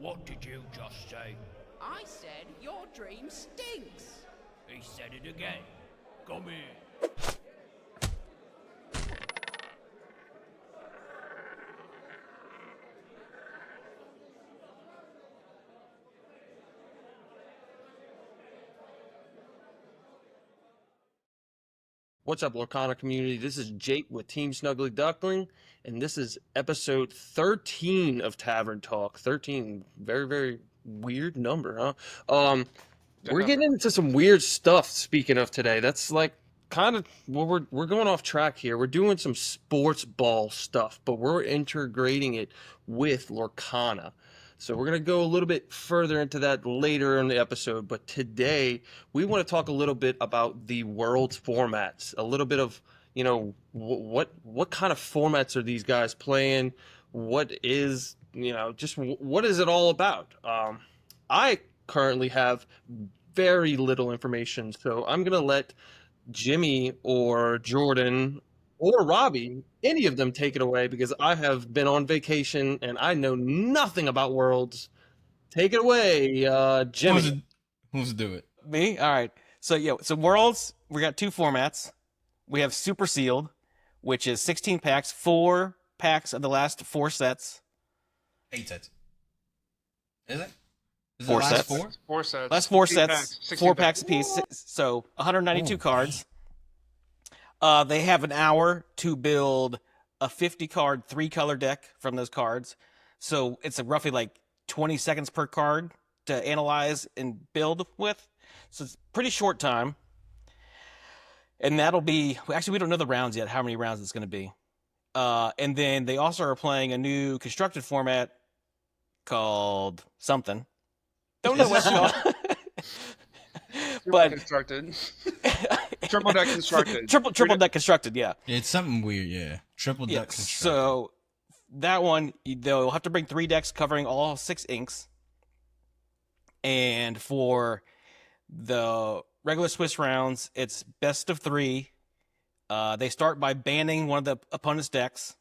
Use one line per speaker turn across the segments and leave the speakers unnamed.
What did you just say?
I said your dream stinks.
He said it again. Come here.
What's up, Lorcana community? This is Jake with Team Snuggly Duckling, and this is episode 13 of Tavern Talk. 13, very, very weird number, huh? We're getting into some weird stuff, speaking of today. That's like kind of, well, we're going off track here. We're doing some sports ball stuff, but we're integrating it with Lorcana. So we're going to go a little bit further into that later in the episode, but today we want to talk a little bit about the world's formats, a little bit of, what kind of formats are these guys playing? What is, just what is it all about? I currently have very little information, so I'm going to let Jimmy or Jordan or Robbie, any of them, take it away because I have been on vacation and I know nothing about worlds. Take it away, Jimmy.
Who's do it?
Me? All right. So Worlds, we got two formats. We have Super Sealed, which is 16 packs, 4 packs of the last 4 sets.
8 sets. Is it? Is
Four
it last
sets.
4?
4 sets.
Last 4
16
sets,
packs,
4 packs apiece. So 192 cards. They have an hour to build a 50-card 3-color deck from those cards. So it's roughly like 20 seconds per card to analyze and build with. So it's pretty short time. And that'll be, actually, we don't know the rounds yet, how many rounds it's going to be. And then they also are playing a new constructed format called something. Don't know what it's called. But
constructed. Triple deck constructed.
Triple deck constructed, yeah.
It's something weird, yeah. Triple deck constructed.
So that one, they'll have to bring 3 decks covering all 6 inks. And for the regular Swiss rounds, it's best of 3. They start by banning one of the opponent's decks.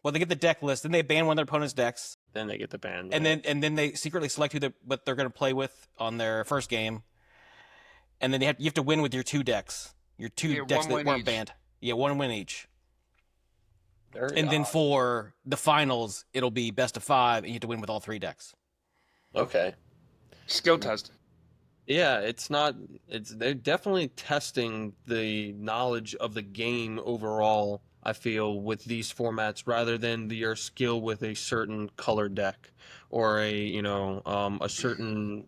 Well, they get the deck list, then they ban one of their opponent's decks.
Then they get the ban.
And then they secretly select what they're going to play with on their first game. And then you have to win with your 2 decks. Your 2 decks that weren't banned. Yeah, 1 win each. Then for the finals, it'll be best of 5, and you have to win with all 3 decks.
Okay.
Skill test.
Yeah, they're definitely testing the knowledge of the game overall, I feel, with these formats rather than your skill with a certain color deck or a certain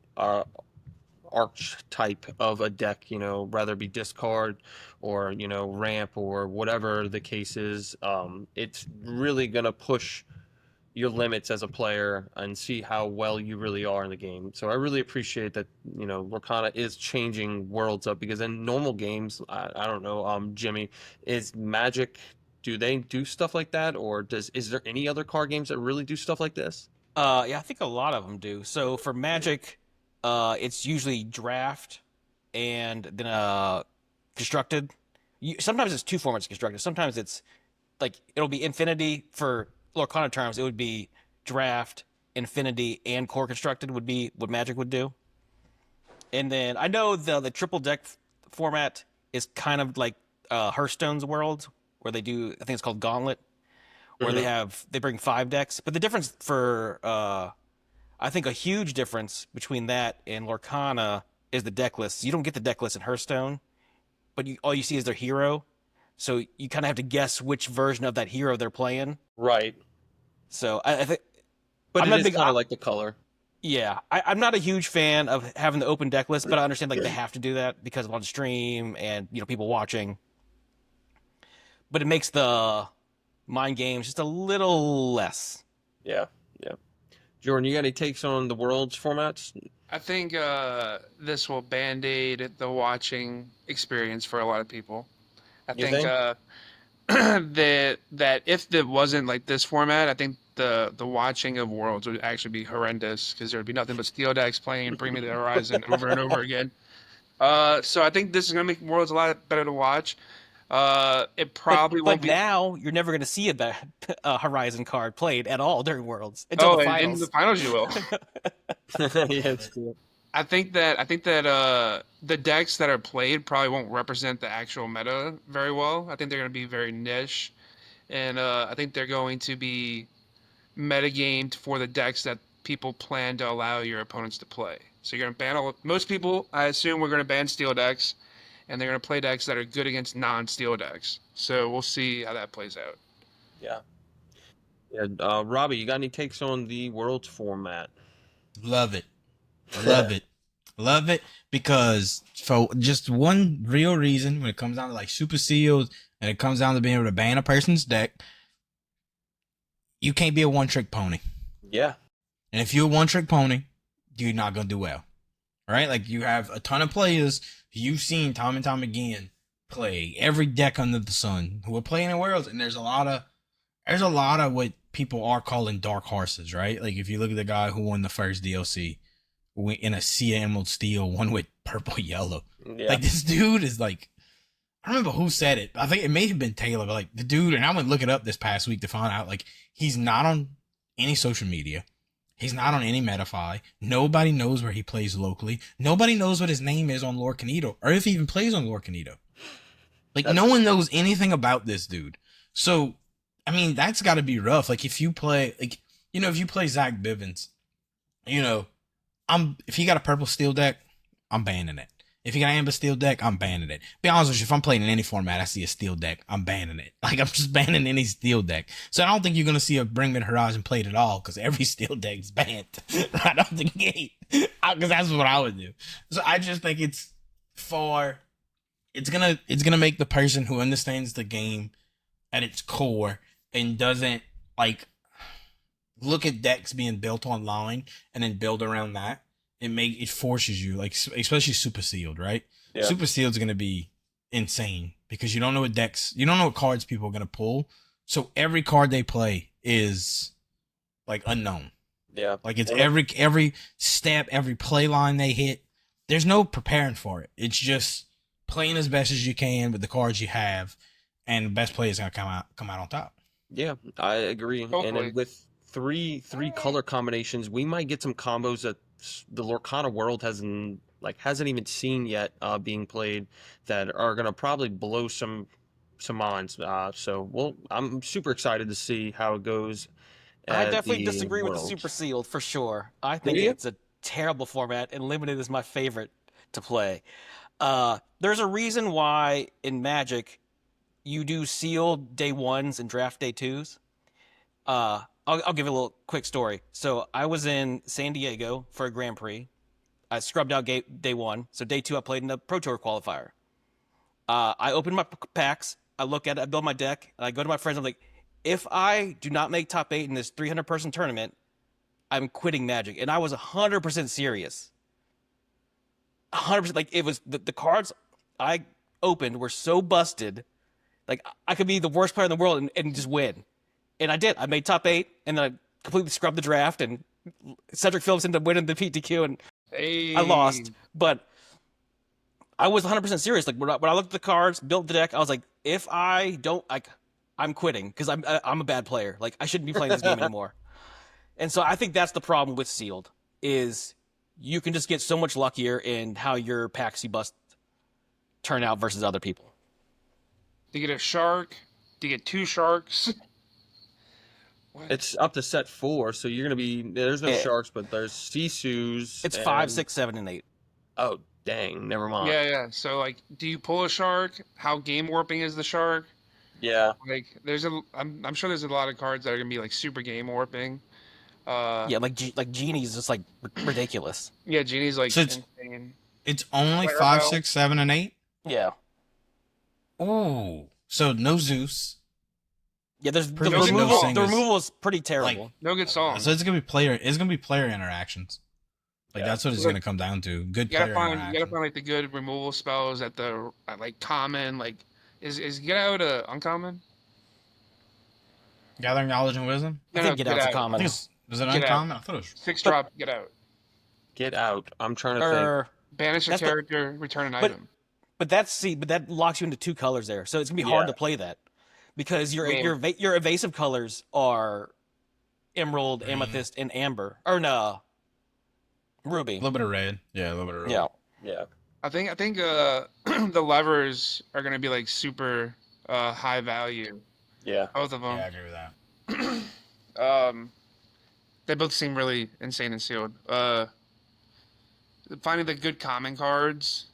archetype of a deck, rather be discard or, ramp or whatever the case is. It's really going to push your limits as a player and see how well you really are in the game. So I really appreciate that, Lorcana is changing worlds up, because in normal games, I don't know, Jimmy, is Magic, do they do stuff like that? Or is there any other card games that really do stuff like this?
Yeah, I think a lot of them do. So for Magic, it's usually draft and then constructed. Sometimes it's 2 formats constructed. Sometimes it's like it'll be Infinity. For Lorcana terms, it would be draft, Infinity, and core constructed would be what Magic would do. And then I know the triple deck format is kind of like Hearthstone's world, where they do, I think it's called Gauntlet, where they bring 5 decks. But the difference for I think a huge difference between that and Lorcana is the deck lists. You don't get the deck list in Hearthstone, but all you see is their hero. So you kind of have to guess which version of that hero they're playing.
Right.
So I think...
But it is kind of like the color.
Yeah. I'm not a huge fan of having the open deck list, but I understand they have to do that because of on stream and people watching. But it makes the mind games just a little less.
Yeah. Jordan, you got any takes on the world's formats?
I think this will band-aid the watching experience for a lot of people. I think that if there wasn't like this format, I think the watching of Worlds would actually be horrendous, because there would be nothing but steel decks playing Bring Me the Horizon over and over again. So I think this is going to make Worlds a lot better to watch. It probably
but
won't be.
now you're never going to see a Horizon card played at all during Worlds until the
And in
finals.
the finals you will.
Yeah, it's cool.
I think that the decks that are played probably won't represent the actual meta very well. I think they're going to be very niche, and I think they're going to be metagamed for the decks that people plan to allow your opponents to play. So you're going to ban most people. I assume we're going to ban steel decks, and they're going to play decks that are good against non-steel decks. So we'll see how that plays out.
Yeah. Yeah. Robbie, you got any takes on the Worlds format?
Love it. Love it. Love it because for just one real reason, when it comes down to like super seals and it comes down to being able to ban a person's deck, you can't be a one-trick pony.
Yeah.
And if you're a one-trick pony, you're not going to do well. Right? Like you have a ton of players you've seen time and time again play every deck under the sun who are playing in Worlds, and there's a lot of what people are calling dark horses, right? Like if you look at the guy who won the first DLC in a Sea Emerald Steel, one with purple yellow.
Yeah.
Like this dude is like, I don't remember who said it. I think it may have been Taylor, but like the dude, and I went look it up this past week to find out, like he's not on any social media. He's not on any Metafy. Nobody knows where he plays locally. Nobody knows what his name is on Lorcana, or if he even plays on Lorcana. Like no one knows anything about this dude. So, I mean, that's got to be rough. Like if you play, like, you know, if you play Zach Bivens, you know, if he got a purple steel deck, I'm banning it. If you got an amber steel deck, I'm banning it. Be honest with you, if I'm playing in any format, I see a steel deck, I'm banning it. Like I'm just banning any steel deck. So I don't think you're gonna see a Bring Me the Horizon played at all because every steel deck is banned right off the gate. Because that's what I would do. So I just think it's gonna make the person who understands the game at its core and doesn't like look at decks being built online and then build around that. It forces you, like especially super sealed, right?
Yeah.
Super sealed's gonna be insane because you don't know what cards people are gonna pull. So every card they play is like unknown.
Yeah.
Like it's every step, every play line they hit. There's no preparing for it. It's just playing as best as you can with the cards you have, and the best player is gonna come out on top.
Yeah, I agree.
Hopefully.
And then with three color combinations, we might get some combos that the Lorcana world hasn't even seen yet being played that are gonna probably blow some minds. So I'm super excited to see how it goes.
I
at
definitely
the
disagree with the
Worlds.
Super Sealed for sure. I think
you?
it's a terrible format, and limited is my favorite to play. There's a reason why in Magic you do sealed day ones and draft day twos. I'll give a little quick story. So I was in San Diego for a Grand Prix. I scrubbed out day one. So day two, I played in the Pro Tour qualifier. I opened my packs. I look at it. I build my deck. And I go to my friends. I'm like, if I do not make top 8 in this 300-person tournament, I'm quitting Magic. And I was 100% serious. 100%. Like, it was the cards I opened were so busted. Like, I could be the worst player in the world and just win. And I did. I made top 8, and then I completely scrubbed the draft, and Cedric Phillips ended up winning the PTQ, and I lost. But I was 100% serious. Like, when I looked at the cards, built the deck, I was like, if I don't, like, I'm quitting, because I'm a bad player. Like, I shouldn't be playing this game anymore. And so I think that's the problem with Sealed, is you can just get so much luckier in how your packs you bust turn out versus other people.
Do you get a shark? Do you get 2 sharks?
It's up to set 4, so you're gonna be there's no
Yeah.
sharks, but there's Sisus.
It's 5, 6, 7, and 8.
Oh dang, never mind.
Yeah. So like, do you pull a shark? How game warping is the shark?
Yeah.
Like, I'm sure there's a lot of cards that are gonna be like super game warping.
Yeah, like Genie's just like ridiculous.
Yeah, Genie's like
So it's-
insane.
It's only
Clarabelle.
5, 6, 7, and 8.
Yeah.
Oh, so no Zeus.
Yeah, there's the
Pretty much no
removal. The
singers.
removal is pretty terrible.
No good song.
So it's gonna be player interactions. Like
Yeah.
that's what it's gonna come down to. Good
You gotta
player
find
interaction.
like the good removal spells at like common. Like, is get out uncommon?
Gathering knowledge and wisdom.
I think get out's a
I
common.
think was it
Get out.
uncommon? I thought it was.
6 drop, get out.
Get out. I'm trying to think.
Banish a
That's the-
character, return an
but-
item.
but that locks you into 2 colors there, so it's gonna be hard to play that because your evasive colors are emerald, amethyst, and amber, or no, ruby.
A little bit of red. Yeah, a little bit of red.
Yeah.
I think the levers are gonna be like super high value.
Yeah.
Both of them.
Yeah, I agree with that.
They both seem really insane and sealed. Finding the good common cards,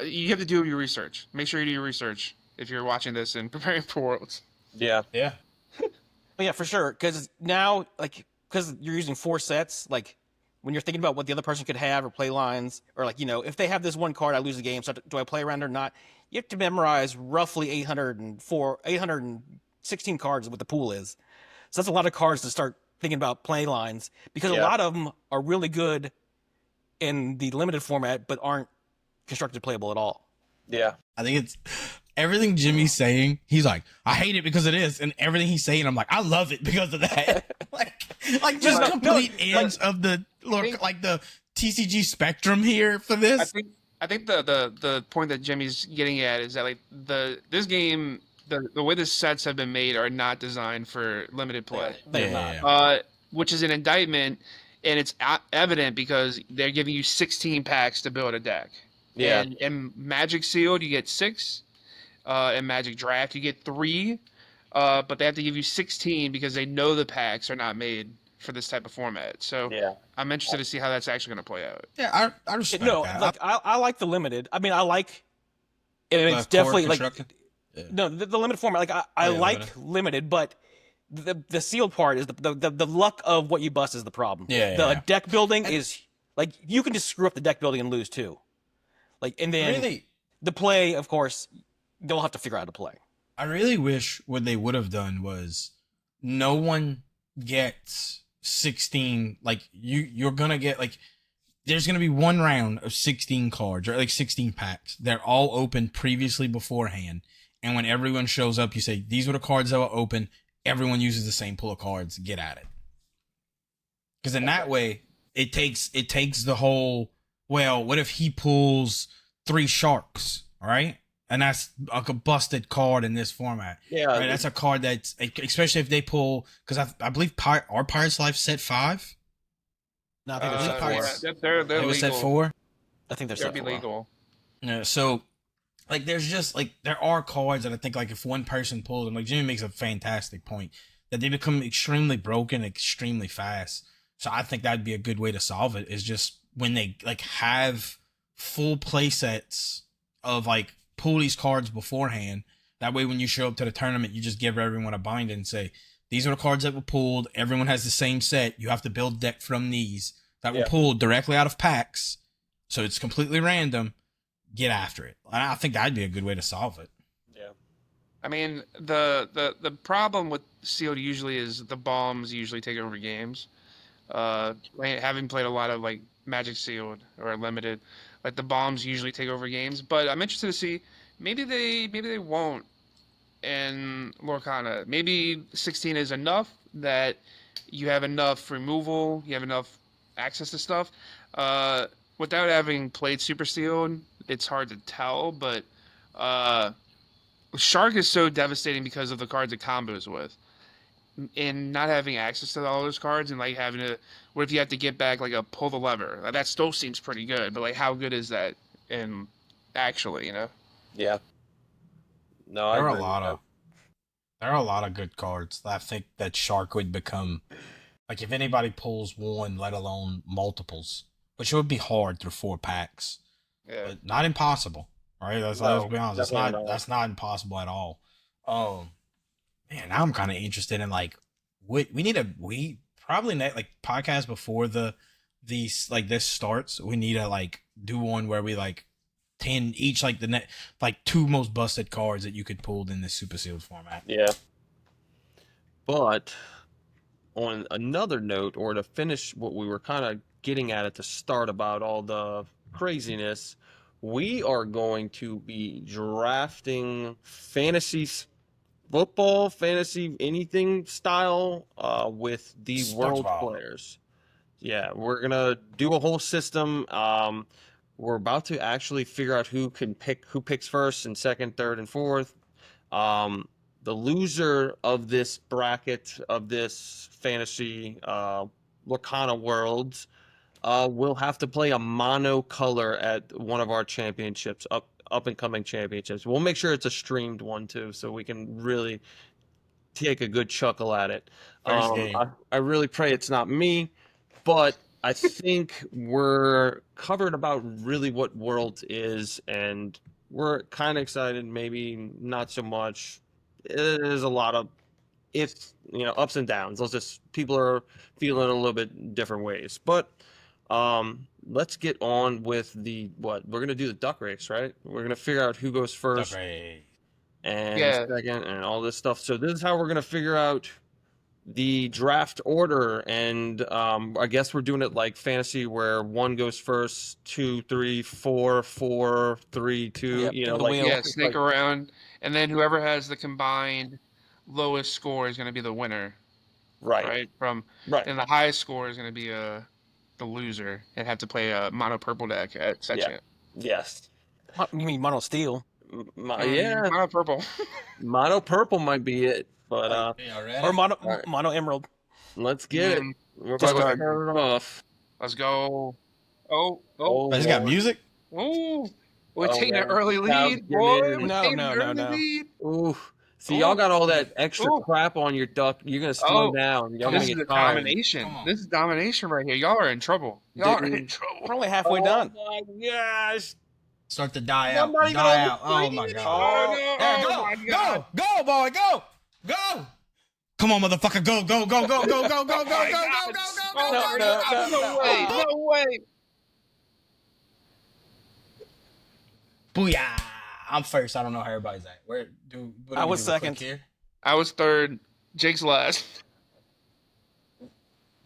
you have to do your research. Make sure you do your research if you're watching this and preparing for Worlds.
Yeah.
Yeah.
But yeah, for sure, because now, like, because you're using 4 sets, like, when you're thinking about what the other person could have or play lines, or like, if they have this one card, I lose the game, so do I play around or not? You have to memorize roughly 816 cards, what the pool is. So that's a lot of cards to start thinking about play lines, because a lot of them are really good in the limited format, but aren't constructed playable at all.
Yeah.
I think it's everything Jimmy's saying. He's like, I hate it because of this, and everything he's saying, I'm like, I love it because of that. like just complete ends of the like the TCG spectrum here for this.
I think the point that Jimmy's getting at is that like this game, the way the sets have been made are not designed for limited play.
They're not.
Which is an indictment, and it's evident because they're giving you 16 packs to build a deck.
Yeah.
And in Magic Sealed, you get 6. In Magic Draft, you get 3. But they have to give you 16 because they know the packs are not made for this type of format. So I'm interested to see how that's actually going to play out.
Yeah, I respect that.
Like, I like the limited. I mean, I like, and it's definitely like, no, the limited format. Like I like limited, but the sealed part is the luck of what you bust is the problem. The deck building is like, you can just screw up the deck building and lose too. Like, and then the play, of course, they'll have to figure out how to play.
I really wish what they would have done was no one gets 16. Like you're gonna get like, there's gonna be one round of 16 cards or like 16 packs. They're all open previously beforehand, and when everyone shows up, you say these were the cards that were open. Everyone uses the same pool of cards. Get at it. Because in that way, it takes the whole, well, what if he pulls 3 sharks, all right? And that's like a busted card in this format.
Yeah.
Right? That's a card that's, especially if they pull, because I believe our Pirates Life set 5?
No, I think
They're
It was
legal.
set 4?
I think they're
They'll
set
be
for a while.
legal.
Yeah, so like there's just like, there are cards that I think like if one person pulls them, like Jimmy makes a fantastic point, that they become extremely broken extremely fast. So I think that'd be a good way to solve it, is just when they like have full play sets of like pull these cards beforehand. That way when you show up to the tournament, you just give everyone a binder and say, these are the cards that were pulled. Everyone has the same set. You have to build deck from these that were pulled directly out of packs. So it's completely random. Get after it. And I think that'd be a good way to solve it.
Yeah.
I mean, the problem with sealed usually is the bombs usually take over games. Having played a lot of like Magic Sealed or Limited, like the bombs usually take over games. But I'm interested to see, maybe they won't in Lorcana. Maybe 16 is enough that you have enough removal, you have enough access to stuff. Without having played Super Sealed, it's hard to tell, but Shark is so devastating because of the cards it combos with. And not having access to all those cards and like having to, what if you have to get back like a pull the lever? Like, that still seems pretty good, but like how good is that in actually,
Yeah. No,
There are a lot of good cards that I think that Shark would become, like if anybody pulls one, let alone multiples, which would be hard through 4 packs, but not impossible. Right? Let's be honest. That's not impossible at all. Man, now I'm kind of interested in like, we probably like podcast before these like this starts. We need to like do one where we like 10 each, like like 2 most busted cards that you could pull in this super sealed format.
Yeah. But on another note, or to finish what we were kind of getting at the start about all the craziness, we are going to be drafting football, fantasy, anything style with the world players. Yeah, we're going to do a whole system. we're about to actually figure out who picks first and second, third, and fourth. The loser of this bracket of this fantasy Lorcana Worlds will have to play a mono color at one of our championships, up and coming championships. We'll make sure it's a streamed one too, so we can really take a good chuckle at it.
First game.
I really pray it's not me, but I think we're covered about really what Worlds is, and we're kind of excited, maybe not so much. There's a lot of ups and downs. People are feeling a little bit different ways. But let's get on with we're gonna do the duck race, right? We're gonna figure out who goes first and second and all this stuff. So this is how we're gonna figure out the draft order, and I guess we're doing it like fantasy, where 1 goes first, 2, 3, 4, 4, 3, 2.
Yep,
snake around, and then whoever has the combined lowest score is going to be the winner.
Right.
And the highest score is going to be the loser and have to play a mono purple deck at section.
Yes.
You mean mono steel?
Mono
purple.
Mono purple might be it, but
or mono emerald.
Let's get it. We're
Just
about to
start.
start it off.
Let's go. Oh,
It's got music.
Oh, we're taking
man.
an early
Now
lead,
get
boy.
in.
No.
Ooh. See, y'all got all that extra
Ooh.
crap on your duck. You're gonna slow down. Y'all
This
gonna
is
get
the
tired.
domination. This is domination right here. Y'all are in trouble. Y'all are in trouble.
We're only halfway done.
Oh my gosh!
Start to die out.
Somebody
Die
go
out. Oh my god.
Oh, no.
There, go, boy, go. Come on, motherfucker, go.
No way.
Booyah! I'm first. I don't know how everybody's at.
I was second.
Here?
I was third. Jake's last.
Oh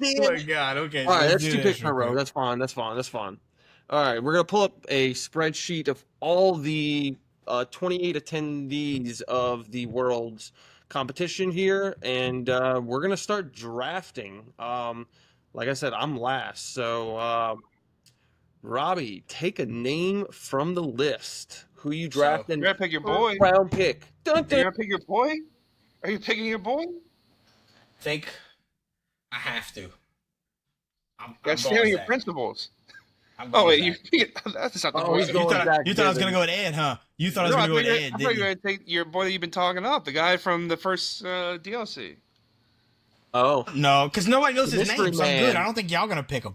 my god. Okay.
All right,
let's
that's
do
2
this
picks in a
real
row.
quick.
That's fine. All right, we're gonna pull up a spreadsheet of all the 28 attendees of the World's competition here, and we're gonna start drafting. Like I said, I'm last, so Robbie, take a name from the list. Who you drafting?
You're gonna pick your boy.
Round pick. Dun,
You're
dun.
gonna pick your boy? Are you picking your boy?
Think I have to.
That's
going
stealing your
Zach.
principles.
I'm going
Oh wait,
Zach.
that's not the
Oh,
boy.
he's
You
going
thought,
Zach
you thought I was
Gibbons.
gonna go with Ed, huh? You thought I was
No,
gonna go with Ed,
I thought
didn't
you were
you?
gonna take your boy that you've been talking up, the guy from the first DLC.
Oh,
No, because nobody knows his
Mystery
name, so I'm
Man.
good. I don't think y'all gonna pick him.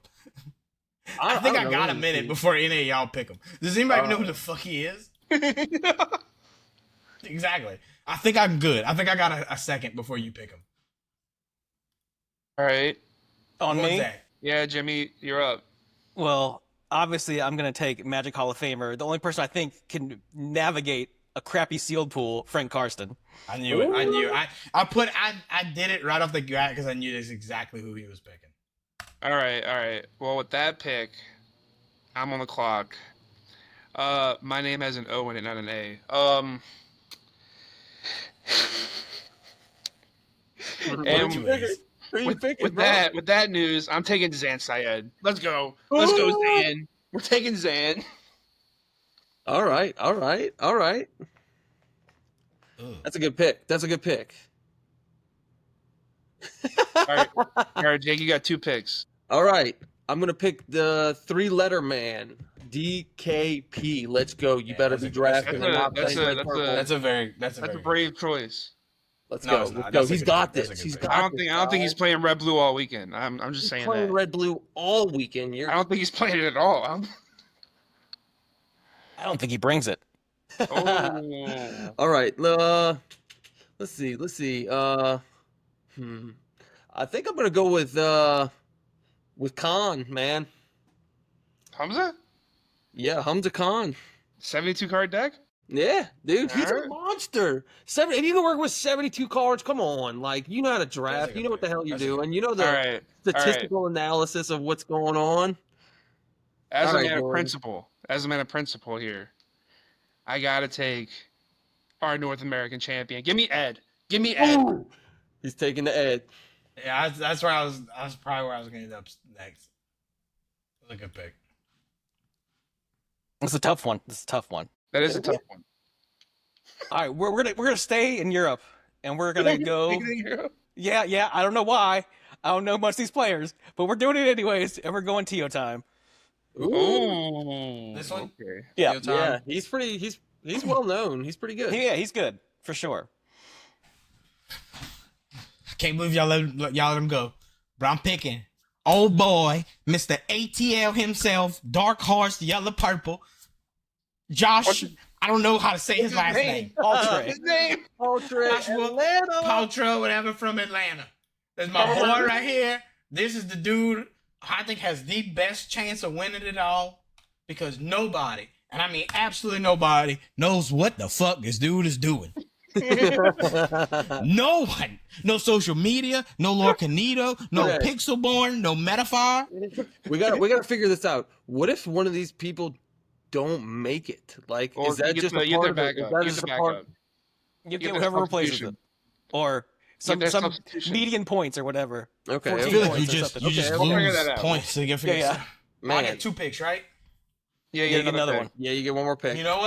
I think I
don't
got
know.
a minute before any of y'all pick him. Does anybody even know who the fuck he is? Exactly. I think I'm good. I think I got a second before you pick him.
All right.
On
What's
me?
that?
Yeah, Jimmy, you're up.
Well, obviously, I'm going to take Magic Hall of Famer. The only person I think can navigate a crappy sealed pool, Frank Karsten.
I knew it. I knew. I did it right off the bat because I knew this exactly who he was picking.
All right. Well, with that pick, I'm on the clock. My name has an O in it, not an A. And
Anyways,
Who you picking,
with
bro?
that news, I'm taking Zan Syed. Let's go, Zan. We're taking Zan.
All right.
ugh.
That's a good pick.
All right, Jake, you got 2 picks.
All right. I'm going to pick the 3-letter man, DKP. Let's go. You better be drafting.
That's a very
That's a brave choice.
Let's
No,
go.
it's not.
Let's go.
That's a
He's
good
got
pick. That's a
this.
good
He's
pick.
got
I don't
this,
think he's
guys.
playing red blue all weekend. I'm just
He's
saying
playing
that.
red blue all weekend.
I don't think he's playing it at all.
I don't think he brings it.
Oh.
All right. Let's see. I think I'm gonna go with Khan, man.
Hamza?
Yeah, Hamza Khan.
72 card deck?
Yeah, dude, he's a
Alright.
monster. If you can work with 72 cards, come on. Like, you know how to draft. You know what the hell you're doing. You know the
All right.
statistical analysis of what's going on.
As
All
a
right,
man of
Gordon.
principle here, I gotta take our North American champion. Give me Ed.
Ooh, he's taking the Ed.
Yeah, that's where I was. That's probably where I was going to end up next. That's a good pick.
It's a tough one. It's a tough one.
That is a tough one.
All right, we're gonna stay in Europe, and we're gonna go. Yeah. I don't know why. I don't know much of these players, but we're doing it anyways, and we're going Tio time.
Ooh.
This one?
Okay.
Yeah.
Tio time?
Yeah, he's well known. He's pretty good.
Yeah, he's good for sure.
Can't believe y'all let him go. But I'm picking old boy, Mr. ATL himself, dark horse, yellow purple. Josh, I don't know how to say his last name.
Ultra.
His name.
Paltrow, whatever, from Atlanta. There's my boy right here. This is the dude I think has the best chance of winning it all because nobody, and I mean absolutely nobody, knows what the fuck this dude is doing. No one. No social media, no Lorcanito, no
Okay.
Pixelborn, no Metaphor.
We gotta figure this out. What if one of these people don't make it? Like,
Or
is that
you
just
get
a part
their
of it? Is
backup.
that
Get
just
the
a part?
backup.
You
Get
get
their
whoever replaces
substitution.
it, or some
their
some
substitution.
median points or whatever.
Okay,
14
I feel like
points
you
or
just
something.
we'll
figure
lose
that out.
points to get figured.
Yeah.
I
man.
get 2 picks, right?
Yeah,
Yeah, you get another
pick.
one.
Yeah, you get one more pick.
You know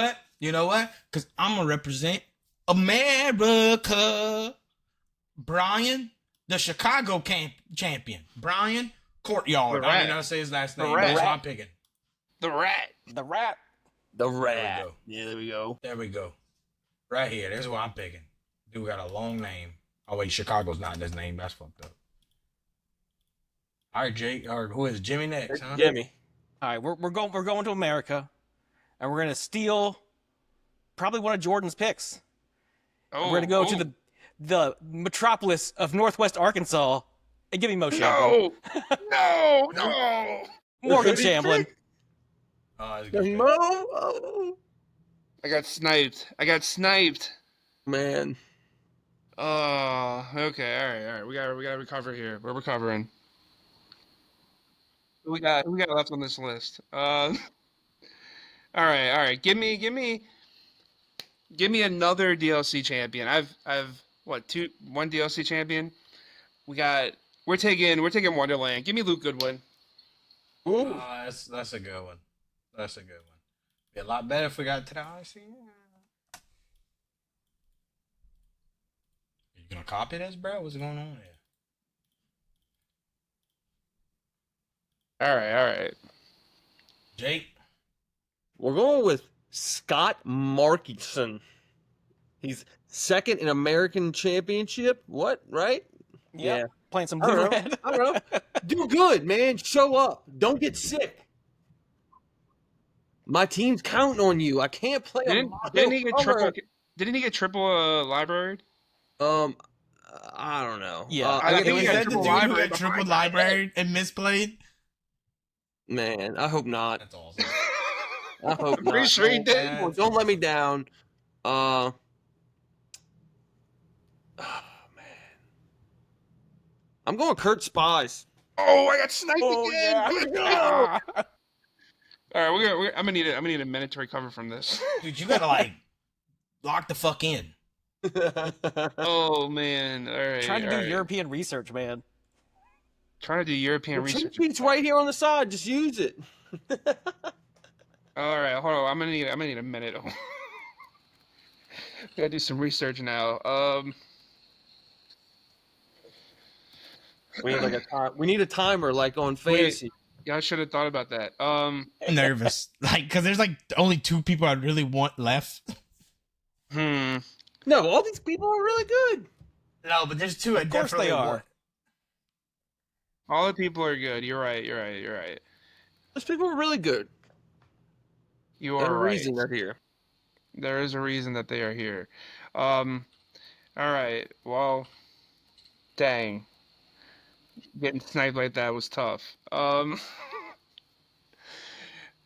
what? Because I'm going to represent America. Brian, the Chicago champion. Brian Courtyard.
The
I don't
Rat.
even know how to say his last
The
name.
Rat.
That's what I'm picking.
The rat.
The rat.
The
There we
rat.
go.
Yeah, there we go.
There we go. Right here. There's what I'm picking. Dude got a long name. Oh, wait. Chicago's not in his name. That's fucked up. All right, Jake. Or who is Jimmy next, huh?
Jimmy.
All right, we're going to America, and we're gonna steal probably one of Jordan's picks.
Oh,
We're gonna go to the metropolis of Northwest Arkansas and give me Mo Shamblin.
No.
Morgan Shamblin.
Oh, that's a good pick.
Mo. Oh,
I got sniped.
man.
Okay, all right. We gotta recover here. We're recovering. Who we got left on this list? All right. Give me another DLC champion. I've one DLC champion. We're taking Wonderland. Give me Luke Goodwin.
Ooh.
That's a good one. That's a good one. Be a lot better if we got to the IC. You gonna copy this, bro? What's going on here?
All right.
Jake.
We're going with Scott Markison. He's second in American Championship. What? Right?
Yeah. Playing some
I
blue
don't know.
red.
I don't know. Do good, man. Show up. Don't get sick. My team's counting on you. I can't play a
Didn't he get
color.
triple library?
I don't know.
Yeah.
I think
Was
he got
that the
triple
dude who
library
got triple
behind
library and misplayed?
Man, I hope not.
That's awesome.
I hope
I'm
not.
pretty sure he did.
man.
Don't let me down. Oh man. I'm going Kurt Spies.
Oh, I got sniped again.
yeah.
Let's go. All right, I'm gonna need a minute to recover from this.
Dude, you gotta like lock the fuck in.
Oh man! All right,
Trying to
all
do
right.
European research, man.
Trying to do European
Cheat
research.
sheet's right here on the side. Just use it.
All right, hold on. I'm gonna need a minute. Gotta do some research now.
We need like a time. We need a timer, like on fantasy.
Yeah, I should have thought about that.
I'm nervous. Like, cause there's like only 2 people I really want left.
No, all these people are really good.
No, but there's 2 I
Of course
definitely
they are.
want.
All the people are good. You're right.
Those people are really good.
You
There's
are
a
right.
reason they're here.
There is a reason that they are here. All right. Well, dang. Getting sniped like that was tough. All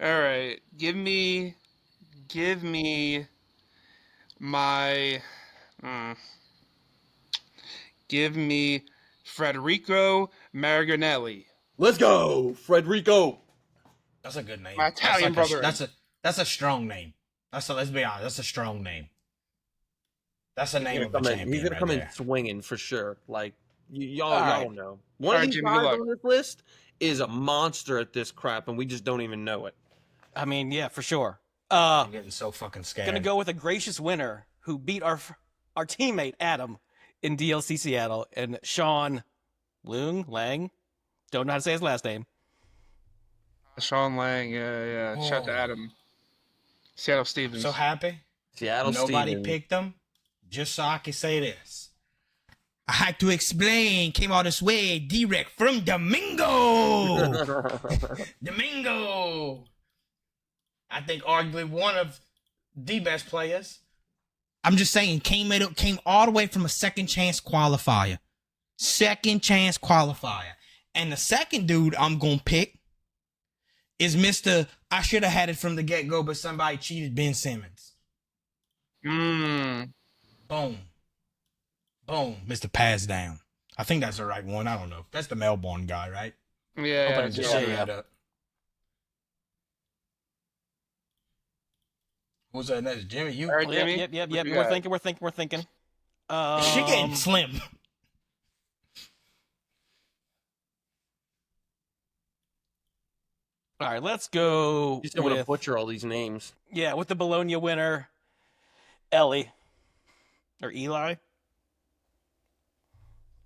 right. Give me my give me Federico Mariganelli.
Let's go, Frederico.
That's a good name.
My Italian brother.
That's a strong name. Let's be honest. That's a strong name. That's the name of a champion.
He's gonna
right
come in
there.
swinging for sure. Like y'all
right.
know. One
All
of
right,
these
Jimmy, good
guys
luck.
on this list is a monster at this crap, and we just don't even know it.
I mean, yeah, for sure.
I'm getting so fucking scared.
Gonna go with a gracious winner who beat our teammate Adam in DLC Seattle, and Sean Lang. Don't know how to say his last name.
Sean Lang, yeah. Shout out to
Oh.
Adam. Seattle Stevens.
So happy.
Seattle
Nobody
Stevens.
picked him. Just so I can say this. I had to explain. Came all this way direct from Domingo. Domingo. I think arguably one of the best players. I'm just saying, came all the way from a second chance qualifier. Second chance qualifier. And the second dude I'm going to pick is Mr. I should have had it from the get-go, but somebody cheated, Ben Simmons.
Mm.
Boom. Boom. Mr. Pass Down. I think that's the right one. I don't know. That's the Melbourne guy, right?
Yeah.
Hope I just
yeah,
screwed
yeah.
that up. Who's that next? Jimmy, you?
All right,
Yep,
Jimmy.
yep.
what you
We're
got?
thinking.
She getting slim.
All right, let's go
You still want to
with
butcher all these names.
with the Bologna winner, Ellie or Eli.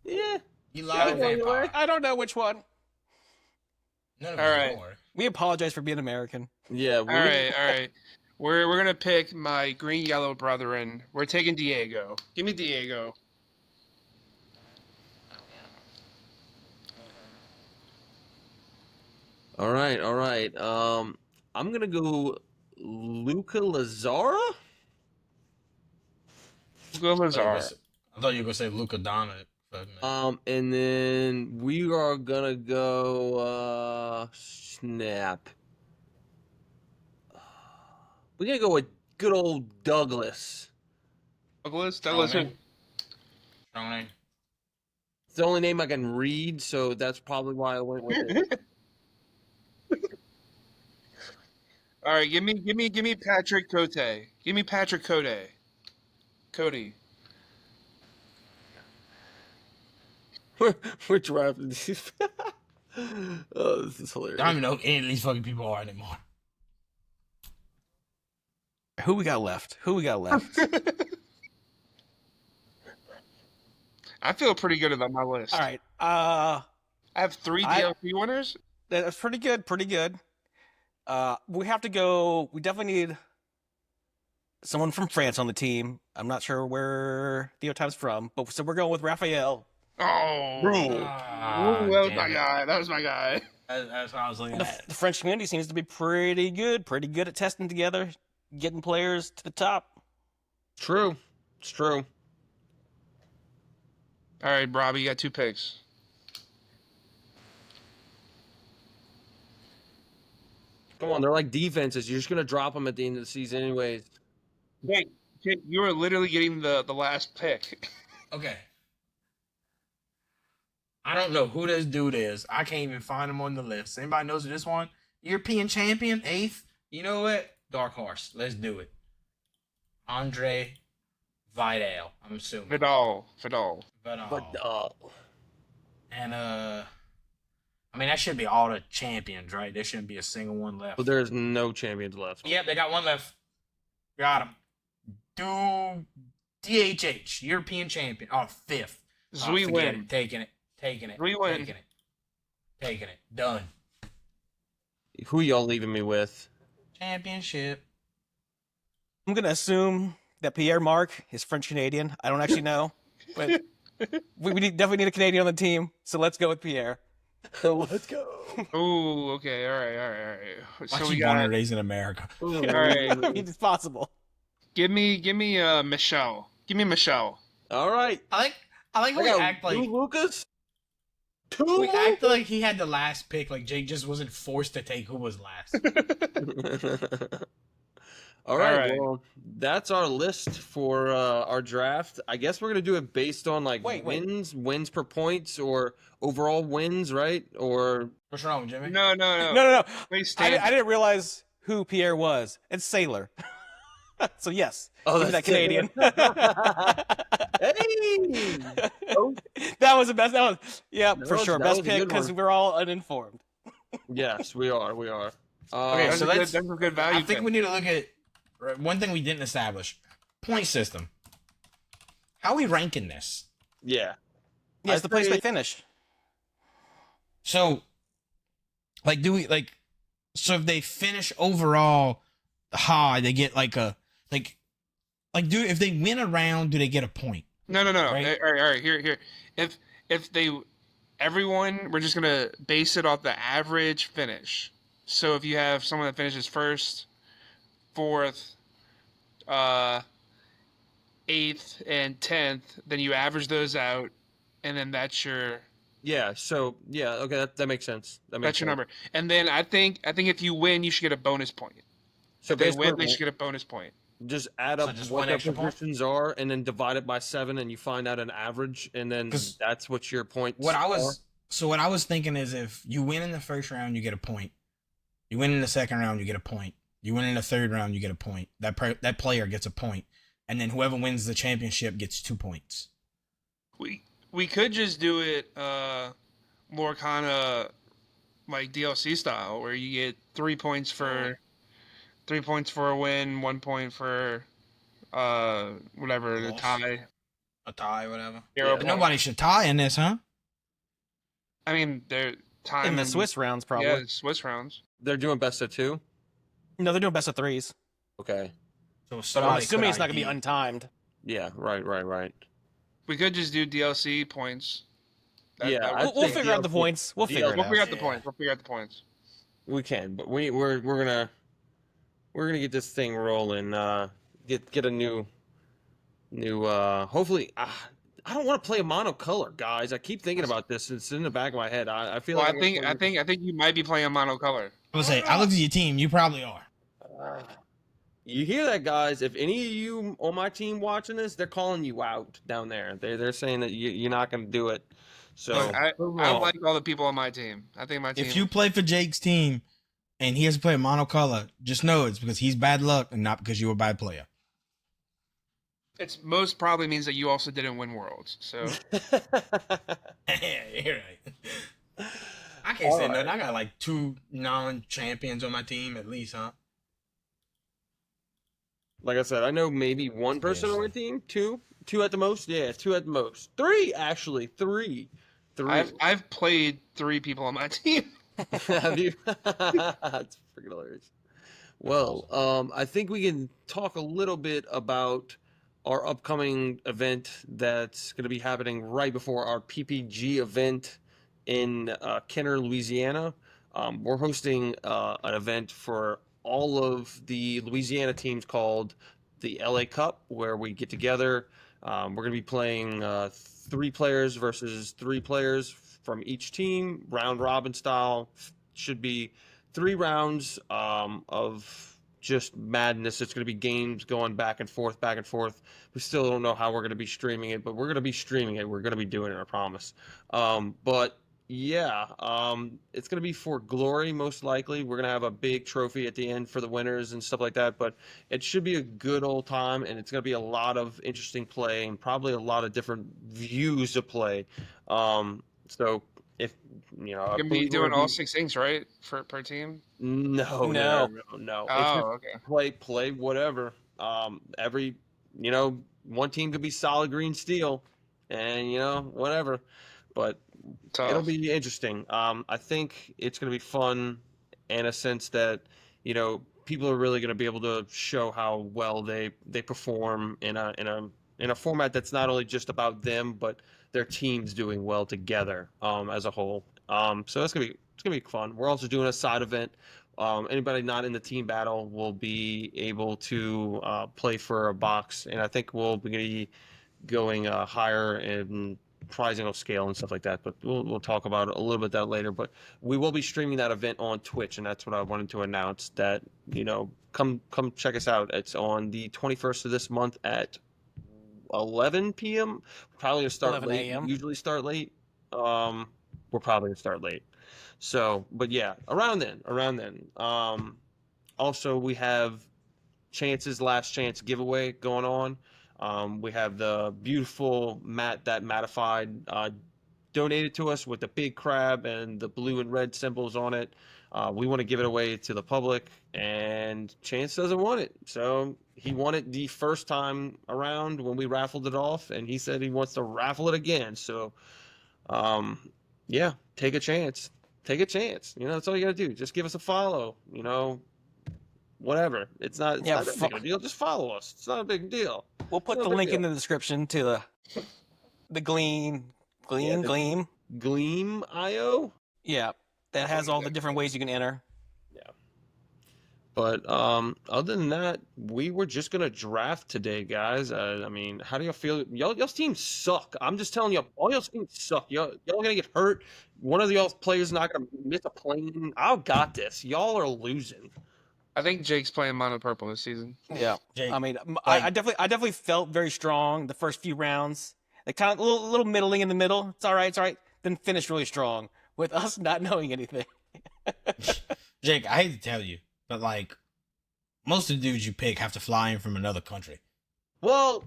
Yeah.
You lied, vampire.
I don't know which one.
None of
All
us
right.
know her.
We apologize for being American.
Yeah.
All right. We're gonna pick my green yellow brethren. We're taking Diego. Give me Diego.
All right. I'm gonna go Luca Lazara.
Go Lazar.
I thought you were gonna say Luka Doncic.
And then we are gonna go snap. We're gonna go with good old Douglas.
Douglas.
Strong name.
It's the only name I can read, so that's probably why I went with it.
All right. Give me Patrick Cote. Give me Patrick Cote. Cody.
We're drafting these. Oh, this is hilarious.
I don't even know who any of these fucking people are anymore.
Who we got left?
I feel pretty good about my list.
All right.
I have 3 DLC winners.
That's pretty good. We have to go. We definitely need someone from France on the team. I'm not sure where Theotype's from, but so we're going with Raphael.
Oh,
Bro.
Ooh, that was my guy.
That's what I was looking at.
The French community seems to be pretty good at testing together, getting players to the top.
True. It's true.
All right, Robbie, you got 2 picks.
Come on, they're like defenses. You're just gonna drop them at the end of the season, anyways.
Jake, you are literally getting the last pick.
Okay. I don't know who this dude is. I can't even find him on the list. Anybody knows who this one? European champion, 8th. You know what? Dark Horse. Let's do it. Andre Vidal, I'm assuming.
Vidal.
But
And I mean that should be all the champions, right? There shouldn't be a single one left.
but there's no champions left.
Yep, they got one left. Got him. DHH, European champion. Oh, 5th.
Zui
forget
win.
it. Taking it.
Zui win.
Taking it. Done.
Who y'all leaving me with?
Championship.
I'm gonna assume that Pierre Marc is French Canadian. I don't actually know, but definitely need a Canadian on the team. So let's go with Pierre.
Let's go.
Ooh, okay, all right.
Why
So
she
we
born
got.
and raised in America?
All right,
I mean, it's possible.
give me Michelle. Give me Michelle.
All right.
I like how we act like
Lucas.
we act like he had the last pick. Like Jake just wasn't forced to take who was last.
All right,
All right.
well, that's our list for our draft. I guess we're gonna do it based on like
Wait.
wins per points, or overall wins, right? Or
What's wrong, Jimmy?
No.
No.
Wait,
I
stand.
didn't realize who Pierre was. It's Sailor. So yes,
Oh,
give me that
that's it.
Canadian.
hey,
That was the best. That was
That
for
was-
sure.
that
Best
was a
pick
good
because
one.
we're all uninformed.
yes, we are.
Okay,
That's
so
a good,
let's.
that's a good value.
I think
pick.
we need to look at one thing we didn't establish: point system. How are we ranking this?
Yeah.
Yeah, it's the place they
say-
finish.
So, like, do we like? So if they finish overall high, they get like a do if they win a round, do they get a point?
No.
Right.
All right. Here. If they, everyone, we're just gonna base it off the average finish. So if you have someone that finishes first, fourth, eighth, and 10th, then you average those out, and then that's your
Yeah. So yeah. Okay. That makes sense. That makes
that's your
sense.
number. And then I think if you win, you should get a bonus point.
So
If they
basically,
win, they should get a bonus point.
just add
So
up
just
what
one
their
extra point?
positions are, and then divide it by 7, and you find out an average, and then
'Cause
that's what your points.
What I
are.
was thinking is if you win in the first round, you get a point. You win in the second round, you get a point. You win in the third round, you get a point. That player gets a point, and then whoever wins the championship gets 2 points.
We could just do it Lorcana like DLC style, where you get 3 points for 3 points for a win, 1 point for whatever the
Loss.
tie.
A tie, whatever.
Zero
Yeah.
But
points.
nobody should tie in this, huh?
I mean, they're time
In the
and-
Swiss rounds, probably.
Yeah, the Swiss rounds.
They're doing best of 2.
No, they're doing best of 3s.
Okay.
So
But I'm
somebody
assuming
could
it's not going to be
ID.
untimed.
Yeah. Right.
We could just do DLC points.
Yeah,
that
I
would-
We'll
think
figure out the
DLC
points. We'll figure it
we'll
out.
figure out the points. We'll figure out the points.
We can, but we're gonna get this thing rolling. Get a new hopefully. I don't want to play a monocolor, guys. I keep thinking about this. It's in the back of my head. I feel
Well,
like
I think you might be playing monocolor.
I would say, I looked at your team. You probably are.
You hear that, guys? If any of you on my team watching this, they're calling you out down there. They're saying that you're not going to do it. So
Look, I
overall,
like all the people on my team. I think my team.
if you play for Jake's team and he has to play monocolor, just know it's because he's bad luck and not because you're a bad player.
it's most probably means that you also didn't win Worlds. So
You're right. I can't say nothing. I got like 2 non-champions on my team at least, huh?
like I said, I know maybe one person on my team, two at the most. Yeah, 2 at the most. 3 actually, 3.
I've played 3 people on my team.
Have you? That's freaking hilarious. Well, I think we can talk a little bit about our upcoming event that's going to be happening right before our PPG event in Kenner, Louisiana. We're hosting an event for all of the Louisiana teams called the LA Cup, where we get together. We're going to be playing 3 players versus 3 players from each team, round robin style. Should be 3 rounds of just madness. It's going to be games going back and forth, back and forth. We still don't know how we're going to be streaming it, but we're going to be streaming it. We're going to be doing it, I promise. But yeah, it's going to be for glory, most likely. We're going to have a big trophy at the end for the winners and stuff like that. But it should be a good old time, and it's going to be a lot of interesting play and probably a lot of different views of play. So if you know,
You're gonna be doing all 6 inks, right? Per team.
no.
Oh, okay.
Play whatever. Every one team could be solid green steel, and whatever. But
Tough.
it'll be interesting. I think it's going to be fun in a sense that people are really going to be able to show how well they perform in a format that's not only just about them, but their teams doing well together as a whole. So it's gonna be fun. We're also doing a side event. Anybody not in the team battle will be able to play for a box, and I think we'll be going higher in pricing scale and stuff like that. But we'll talk about it a little bit that later. But we will be streaming that event on Twitch, and that's what I wanted to announce. That come check us out. It's on the 21st of this month at 11 p.m. Probably gonna start
11
late.
a.m.
Usually start late. We're probably gonna start late. So, but yeah, around then. Also, we have last chance giveaway going on. We have the beautiful mat that Mattified donated to us with the big crab and the blue and red symbols on it. We want to give it away to the public, and Chance doesn't want it. So he won it the first time around when we raffled it off, and he said he wants to raffle it again. So, yeah, take a chance. Take a chance. That's all you got to do. Just give us a follow. Whatever. It's not that big a deal. Just follow us. It's not a big deal.
We'll put the link in the description to the Gleam.
Gleam.io?
Yeah, that has all the different ways you can enter.
Yeah. But other than that, we were just gonna draft today, guys. I mean, how do y'all feel? Y'all's teams suck. I'm just telling you, all y'all's teams suck. Y'all gonna get hurt. One of y'all's players not gonna miss a plane. I got this. Y'all are losing.
I think Jake's playing mono purple this season.
Yeah,
Jake,
I mean, I definitely felt very strong the first few rounds. Like kind of a little middling in the middle. It's all right. Then finished really strong with us not knowing anything.
Jake, I hate to tell you, but like most of the dudes you pick have to fly in from another country.
Well,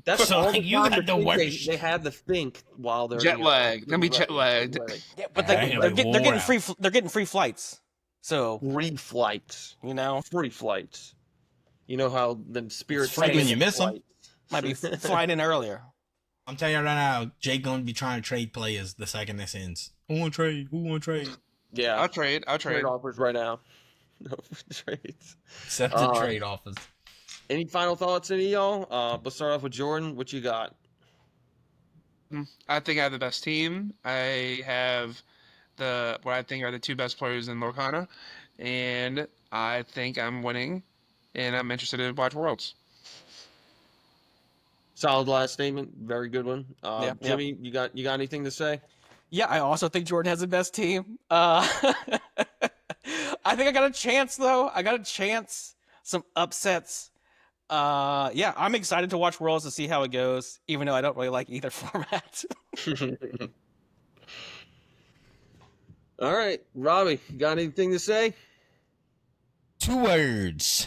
that's
So,
all
like,
the
you
time
got
to
the
think
worst.
They have to think while they're
Jet lag. Gonna be jet lagged.
Yeah, but
Yeah,
they're
like
getting
wore
free. They're getting free flights. So
Free flights. Free flights. You know how the spirits
It's free when you miss 'em.
flights.
might be flying in earlier.
I'm telling you right now, Jake gonna be trying to trade players the second this ends. Who want to trade?
Yeah.
I'll trade.
Trade offers right now. No trades.
Except the trade offers.
Any final thoughts, any of y'all? Let's start off with Jordan. What you got?
I think I have the best team. I have what I think are the two best players in Lorcana, and I think I'm winning, and I'm interested to watch Worlds.
Solid last statement. Very good one.
Yeah,
Jimmy, you got anything to say?
Yeah, I also think Jordan has the best team. I think I got a chance though. Some upsets. Yeah, I'm excited to watch Worlds to see how it goes, even though I don't really like either format.
All right, Robbie, you got anything to say?
2 words.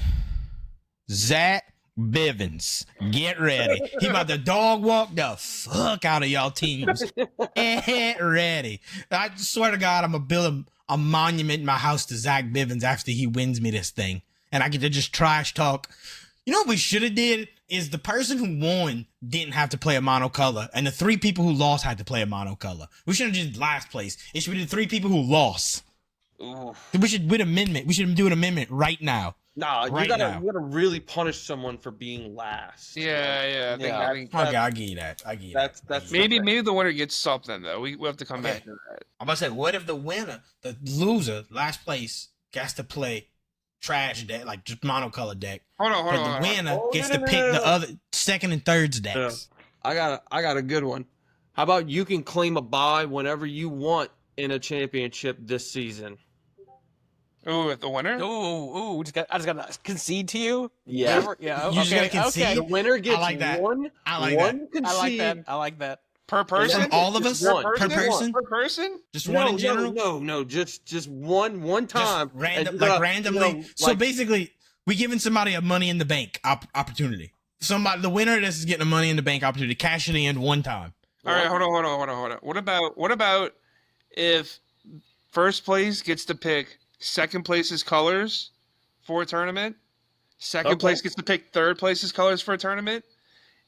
Zach Bivens. Get ready. He about to dog walk the fuck out of y'all teams. Get ready. I swear to God, I'm going to build a monument in my house to Zach Bivens after he wins me this thing. And I get to just trash talk. You know what we should have did is the person who won didn't have to play a monocolor, and the 3 people who lost had to play a monocolor. We should have just last place. It should be the 3 people who lost.
Ooh.
We should do an amendment right now.
Nah,
Right
you gotta
now.
really punish someone for being last.
Yeah. I think
Okay, I get that.
That's
maybe the winner gets something though. We have to come
Okay.
back to that.
I'm about to say, what if the loser, last place, gets to play trash deck, like just monocolor deck,
Hold
but
on.
the winner
Oh,
gets
no,
to
no,
pick
no, no.
the other second and thirds decks.
I got a good one. How about you can claim a bye whenever you want in a championship this season?
Ooh, with the winner?
Ooh, I just gotta concede to you.
Yeah.
Yeah.
You just gotta concede?
Okay.
The winner gets
I like that.
one.
I like
one
that.
concede.
I like that.
Per person?
From all of us,
Just one.
per person,
Per person?
just one in general.
No, just one time.
Just random,
And,
like randomly. So
like-
basically, we giving somebody a money in the bank opportunity. Somebody, the winner of this is getting a money in the bank opportunity. Cash it in one time.
All right, hold on. What about if first place gets to pick second place's colors for a tournament, second place gets to pick third place's colors for a tournament,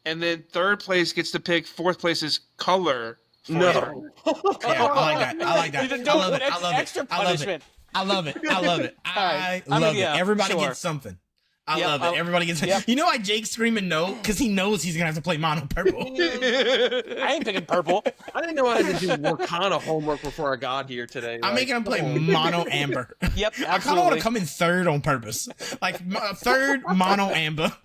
and then third place gets to pick fourth place's color for a tournament?
Yeah, I like that.
You
I
don't
love it.
want
I love it.
extra
I love it.
punishment.
I love it. I love it. I
I mean,
love
yeah,
it. Everybody
sure.
gets something. I
Yep,
love it. Everybody gets.
yep.
You know why Jake's screaming no? Because he knows he's gonna have to play mono purple.
I ain't picking purple.
I didn't know I had to do Lorcana homework before I got here today.
I'm making him play mono amber.
Yep,
I kind of want
absolutely.
to come in third on purpose, like third mono amber.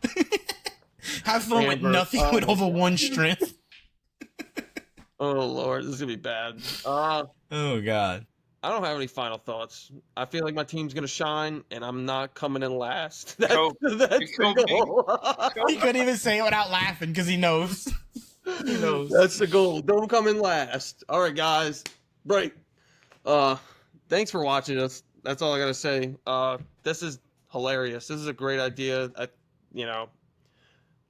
Have fun with
Amber.
nothing with over 1 strength.
Oh Lord, this is gonna be bad.
Oh God.
I don't have any final thoughts. I feel like my team's gonna shine, and I'm not coming in last.
Go.
That's
Go
the
big.
goal.
He couldn't even say it without laughing because he knows. He knows.
That's the goal. Don't come in last. All right, guys. Break. Thanks for watching us. That's all I gotta say. This is hilarious. This is a great idea.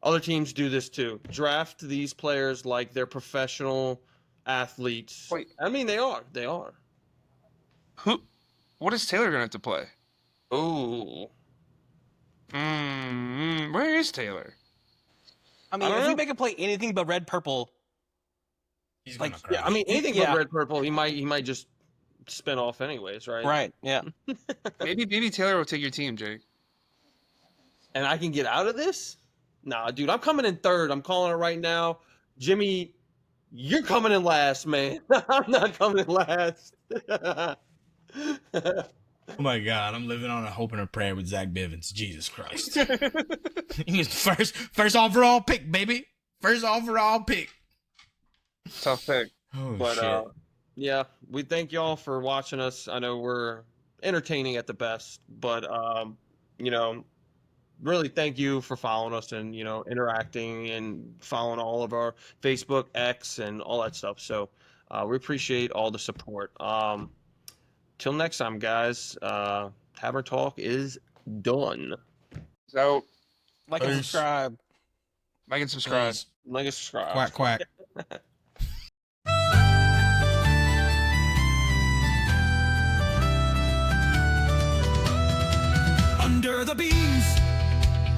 Other teams do this too. Draft these players like they're professional athletes.
Wait.
I mean, they are. They are.
Who? What is Taylor gonna have to play?
Ooh.
Where is Taylor?
I mean,
I don't
if
know.
we make him play anything but red purple,
He's
Like,
gonna cry.
Yeah, I mean anything
Yeah.
but red purple, he might just spin off anyways, right?
right? Yeah.
Maybe Taylor will take your team, Jake.
And I can get out of this? Nah, dude, I'm coming in third. I'm calling it right now. Jimmy, you're coming in last, man. I'm not coming in last.
Oh my God, I'm living on a hope and a prayer with Zach Bivens. Jesus Christ. He's first overall pick, baby. First overall pick.
Tough pick.
Oh
But
shit.
yeah, we thank y'all for watching us. I know we're entertaining at the best, but really thank you for following us and interacting and following all of our Facebook, X, and all that stuff. So we appreciate all the support. Till next time, guys. Tavern Talk is done.
So,
Like and
Peace.
subscribe.
like and subscribe.
Please.
Like and subscribe.
Quack quack.
Under the beams,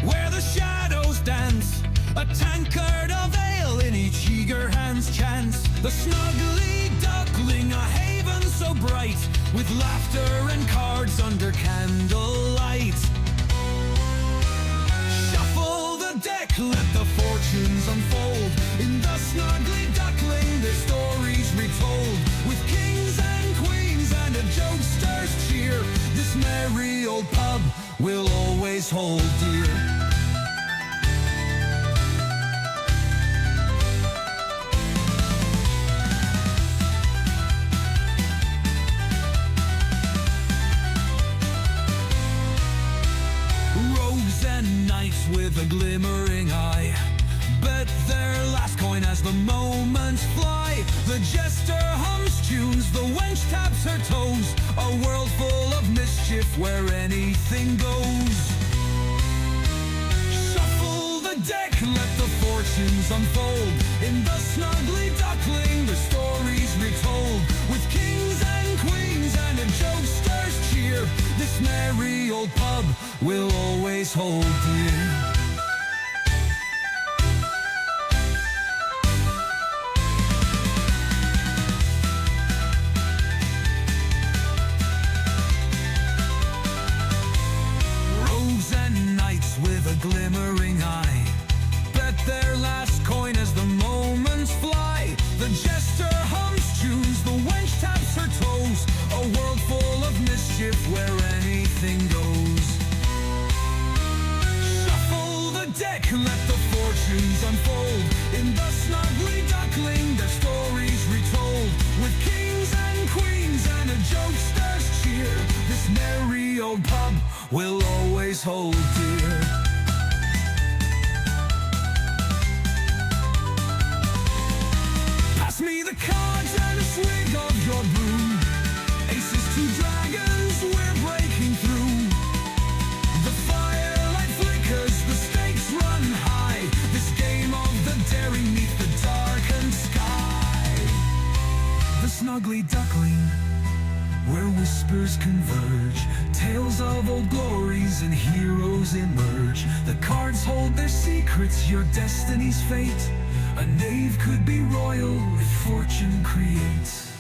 where the shadows dance, a tankard of ale in each eager hand's chance. The snuggly duckling, a haven so bright, with laughter and cards under candlelight. Shuffle the deck, let the fortunes unfold. In the snuggly duckling, their stories retold. With kings and queens and a jokester's cheer, this merry old pub will always hold dear. Rogues and knights with a glimmering eye bet their last coin as the moments fly. The jester hums tunes, the wench taps her toes. A world full of mischief where anything goes. Shuffle the deck, let the fortunes unfold. In the snuggly duckling, the stories retold. With kings and queens and a jokester's cheer, this merry old pub will always hold dear. Rogues and knights with a glimmering eye bet their last coin as the moments fly. The jester hums tunes, the wench taps her toes. A world full of mischief where anything goes. Shuffle the deck, let the fortunes unfold. In the snuggly duckling, their stories retold. With kings and queens and a jokester's cheer, this merry old pub will always hold dear. Pass me the cards and a swig of your brew. Aces to dragons, we're breaking through. The firelight flickers, the stakes run high. This game of the daring neath the darkened sky. The snuggly duckling, where whispers converge. Tales of old glories and heroes emerge. The cards hold their secrets, your destiny's fate. A knave could be royal if fortune creates.